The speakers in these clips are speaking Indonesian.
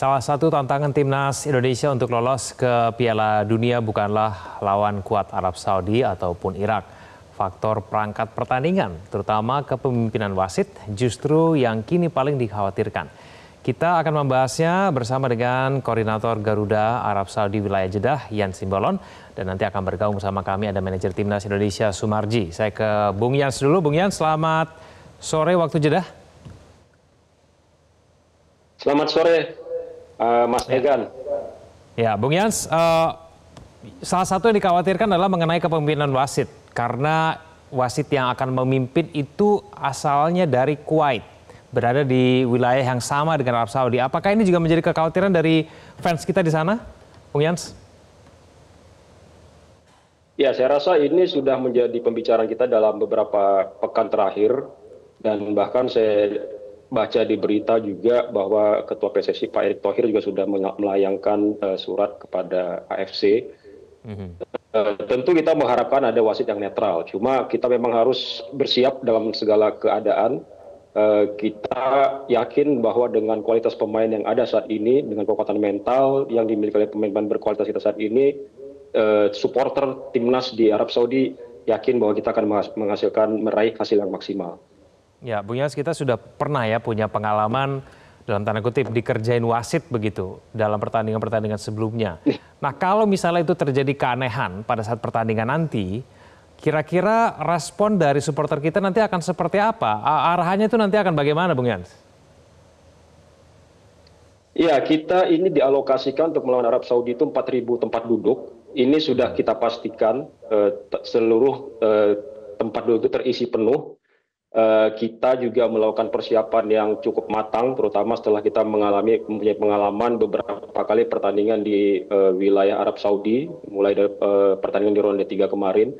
Salah satu tantangan timnas Indonesia untuk lolos ke Piala Dunia bukanlah lawan kuat Arab Saudi ataupun Irak. Faktor perangkat pertandingan, terutama kepemimpinan wasit, justru yang kini paling dikhawatirkan. Kita akan membahasnya bersama dengan Koordinator Garuda Arab Saudi Wilayah Jeddah, Yan Simbolon. Dan nanti akan bergabung bersama kami ada manajer timnas Indonesia, Sumarji. Saya ke Bung Yans dulu. Bung Yans, selamat sore waktu Jeddah. Selamat sore, Mas Egan. Ya, Bung Yans, salah satu yang dikhawatirkan adalah mengenai kepemimpinan wasit. Karena wasit yang akan memimpin itu asalnya dari Kuwait. Berada di wilayah yang sama dengan Arab Saudi. Apakah ini juga menjadi kekhawatiran dari fans kita di sana, Bung Yans? Ya, saya rasa ini sudah menjadi pembicaraan kita dalam beberapa pekan terakhir. Dan bahkan saya baca di berita juga bahwa Ketua PSSI Pak Erick Thohir juga sudah melayangkan surat kepada AFC. Tentu kita mengharapkan ada wasit yang netral. Cuma kita memang harus bersiap dalam segala keadaan. Kita yakin bahwa dengan kualitas pemain yang ada saat ini, dengan kekuatan mental yang dimiliki oleh pemain-pemain berkualitas kita saat ini, supporter timnas di Arab Saudi yakin bahwa kita akan meraih hasil yang maksimal. Ya, Bung Yans, kita sudah pernah ya punya pengalaman dalam tanda kutip dikerjain wasit begitu dalam pertandingan-pertandingan sebelumnya. Nah, kalau misalnya itu terjadi keanehan pada saat pertandingan nanti, kira-kira respon dari supporter kita nanti akan seperti apa? Arahannya itu nanti akan bagaimana, Bung Yans? Iya, kita ini dialokasikan untuk melawan Arab Saudi itu 4.000 tempat duduk. Ini sudah kita pastikan seluruh tempat duduk itu terisi penuh. Kita juga melakukan persiapan yang cukup matang, terutama setelah kita mempunyai pengalaman beberapa kali pertandingan di wilayah Arab Saudi, mulai dari pertandingan di ronde 3 kemarin.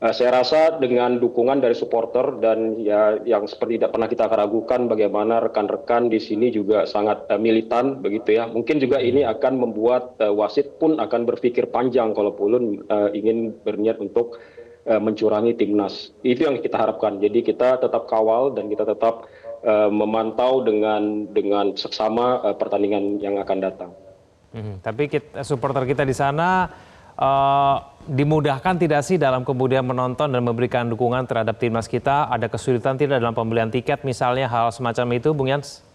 Saya rasa dengan dukungan dari supporter dan ya yang seperti tidak pernah kita ragukan bagaimana rekan-rekan di sini juga sangat militan begitu ya. Mungkin juga ini akan membuat wasit pun akan berpikir panjang kalaupun ingin berniat untuk mencurangi timnas. Itu yang kita harapkan. Jadi kita tetap kawal dan kita tetap memantau dengan seksama pertandingan yang akan datang. Tapi supporter kita di sana dimudahkan tidak sih dalam kemudian menonton dan memberikan dukungan terhadap timnas kita? Ada kesulitan tidak dalam pembelian tiket misalnya, hal semacam itu, Bung Yans?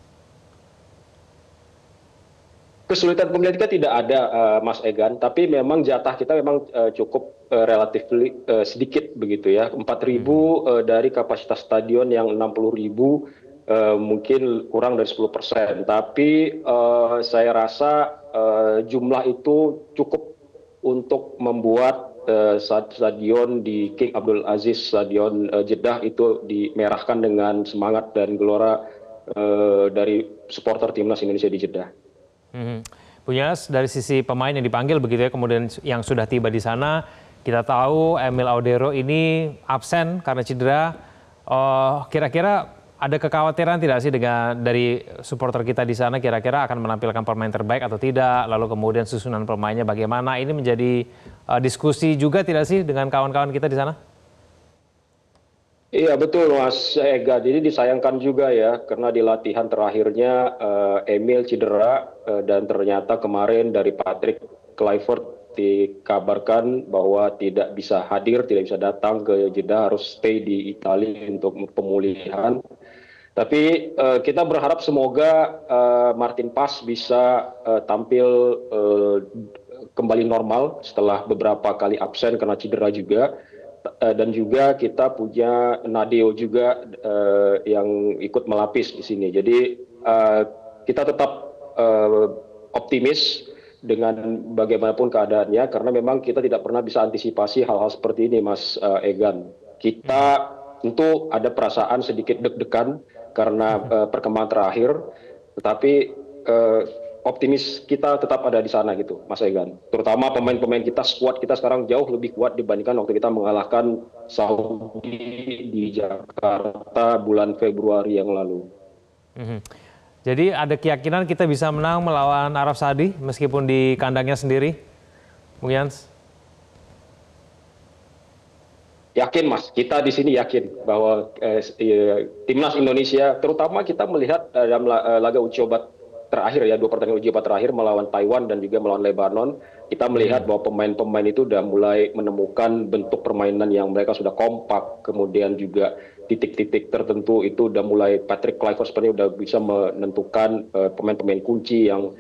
Kesulitan pembelian tiket tidak ada, Mas Egan, tapi memang jatah kita memang cukup relatif sedikit begitu ya. 4.000 dari kapasitas stadion yang 60.000 mungkin kurang dari 10%. Tapi saya rasa jumlah itu cukup untuk membuat stadion di King Abdul Aziz, Stadion Jeddah itu dimerahkan dengan semangat dan gelora dari supporter timnas Indonesia di Jeddah. Bung Yans, dari sisi pemain yang dipanggil begitu ya, kemudian yang sudah tiba di sana, kita tahu Emil Audero ini absen karena cedera. Kira-kira ada kekhawatiran tidak sih dari supporter kita di sana, kira-kira akan menampilkan pemain terbaik atau tidak, lalu kemudian susunan pemainnya bagaimana? Ini menjadi diskusi juga tidak sih dengan kawan-kawan kita di sana? Iya betul Mas Ega, jadi disayangkan juga ya karena di latihan terakhirnya Emil cedera dan ternyata kemarin dari Patrick Kluivert dikabarkan bahwa tidak bisa hadir, tidak bisa datang ke Jeddah, harus stay di Italia untuk pemulihan. Tapi kita berharap semoga Martin Paes bisa tampil kembali normal setelah beberapa kali absen karena cedera juga. Dan juga kita punya Nadeo juga yang ikut melapis di sini. Jadi kita tetap optimis dengan bagaimanapun keadaannya, karena memang kita tidak pernah bisa antisipasi hal-hal seperti ini, Mas Egan. Kita tentu ada perasaan sedikit deg-degan karena perkembangan terakhir, tetapi optimis kita tetap ada di sana gitu, Mas Egan. Terutama pemain-pemain kita, skuad kita sekarang jauh lebih kuat dibandingkan waktu kita mengalahkan Saudi di Jakarta bulan Februari yang lalu. Jadi ada keyakinan kita bisa menang melawan Arab Saudi meskipun di kandangnya sendiri, Bung Yans? Yakin Mas, kita di sini yakin bahwa timnas Indonesia, terutama kita melihat dalam laga uji coba terakhir ya, 2 pertandingan uji coba terakhir melawan Taiwan dan juga melawan Lebanon, kita melihat bahwa pemain-pemain itu sudah mulai menemukan bentuk permainan yang mereka sudah kompak, kemudian juga titik-titik tertentu itu udah mulai Patrick Kluivert sebenarnya udah bisa menentukan pemain-pemain kunci yang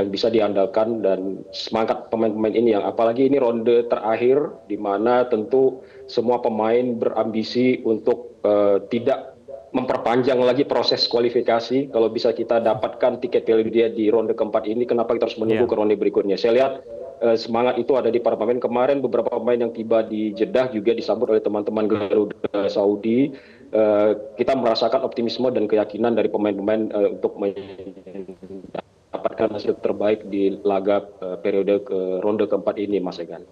bisa diandalkan, dan semangat pemain-pemain ini yang apalagi ini ronde terakhir di mana tentu semua pemain berambisi untuk tidak memperpanjang lagi proses kualifikasi. Kalau bisa kita dapatkan tiket Piala Dunia di ronde keempat ini, kenapa kita harus menunggu ke ronde berikutnya? Saya lihat semangat itu ada di para pemain. Kemarin beberapa pemain yang tiba di Jeddah juga disambut oleh teman-teman Garuda Saudi. Kita merasakan optimisme dan keyakinan dari pemain-pemain untuk mendapatkan hasil terbaik di laga periode ke ronde keempat ini, Mas Egan.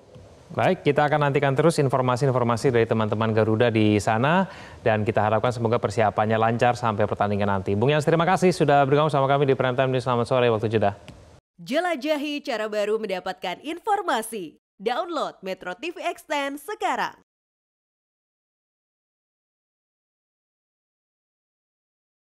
Baik, kita akan nantikan terus informasi-informasi dari teman-teman Garuda di sana, dan kita harapkan semoga persiapannya lancar sampai pertandingan nanti. Bung Yans, terima kasih sudah bergabung sama kami di Prime Time News. Selamat sore waktu Jeddah. Jelajahi cara baru mendapatkan informasi. Download Metro TV Extend sekarang.